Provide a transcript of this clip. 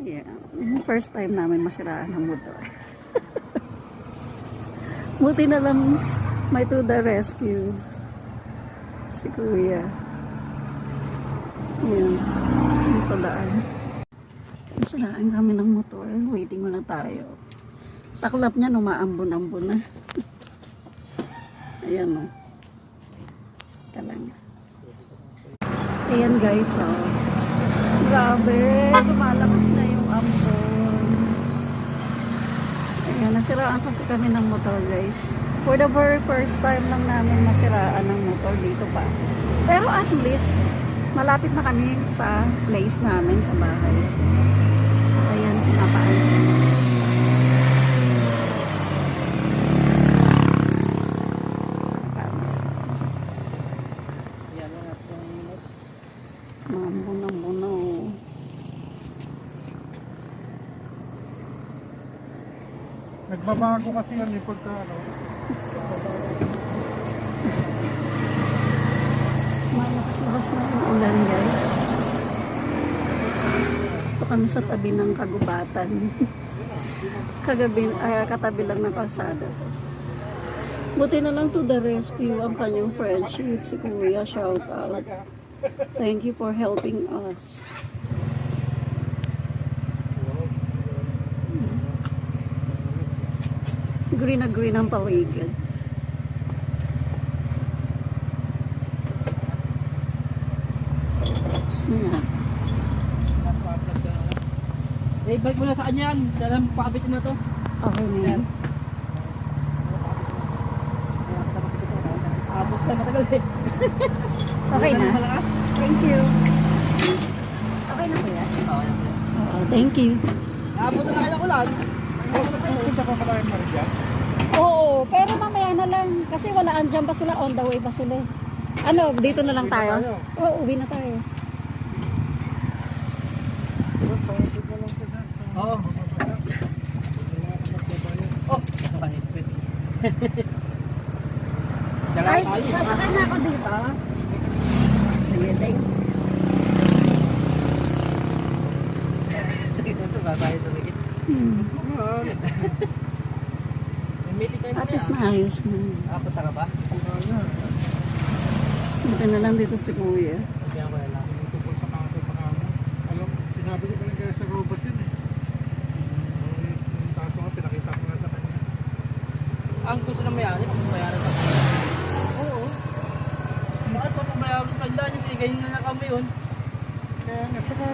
Yeah. Yung first time namin masiraan ng motor. Buti na lang may to the rescue. Si Kuya. Ayan. Yung sa daan. Masiraan kami ng motor. Waiting muna tayo. Sa club niya, umaambon-ambon na. Ayan o. Talaga. Ayan guys, oh. Grabe, lumalakas na yung ambon. Ayan, nasiraan kasi kami ng motor guys. For the very first time lang namin masiraan ng motor dito pa. Pero at least, malapit na kami sa place namin, sa bahay. So ayan, pinapaan. Ambon-ambon. Nagbabago kasi yan yung pagka ano. Malakas-lakas na yung ulan guys. Ito kami sa tabi ng kagubatan. Katabi lang ng kalsada to. Buti na lang to the rescue ang kanyang friendship. Si Kuya, shout out. Thank you for helping us. Green na green ang paligid. Tapos na yan. Eh, balik mo na sa kanya yan. Dalam pakabit mo na to. Okay na yan. Abos na matagal eh. Okay na. Malakas? Thank you. Okay na po yan? Oo, thank you. Abot na kayo ng ulan. Punta ka pala yung Maria. Oo, pero mamaya na lang. Kasi wala, andyan pa sila, on the way pa sila. Ano, dito na lang tayo? Oo, uwi na tayo. Oo. Oh, nakahigpit. Ay, sasakay na ako dito. Sige, thank you. Ito ba tayo tuligit? May meeting tayo At mamaya. least naayos na. Punta ka ba? Buti na lang dito si Kuya. Sabihan ko na lang. Yung tungkol sa kaso pa kamo. Alam, sinabi ko pa lang kaya sa Robas yun eh. Yung kaso nga, pinakita ko nga sa kanya. Ang gusto ng mayari, kung bayaran ka. Oo. Bakit pa bayaran ka? Hindi, binigay na kami yun. Kaya nga, tsaka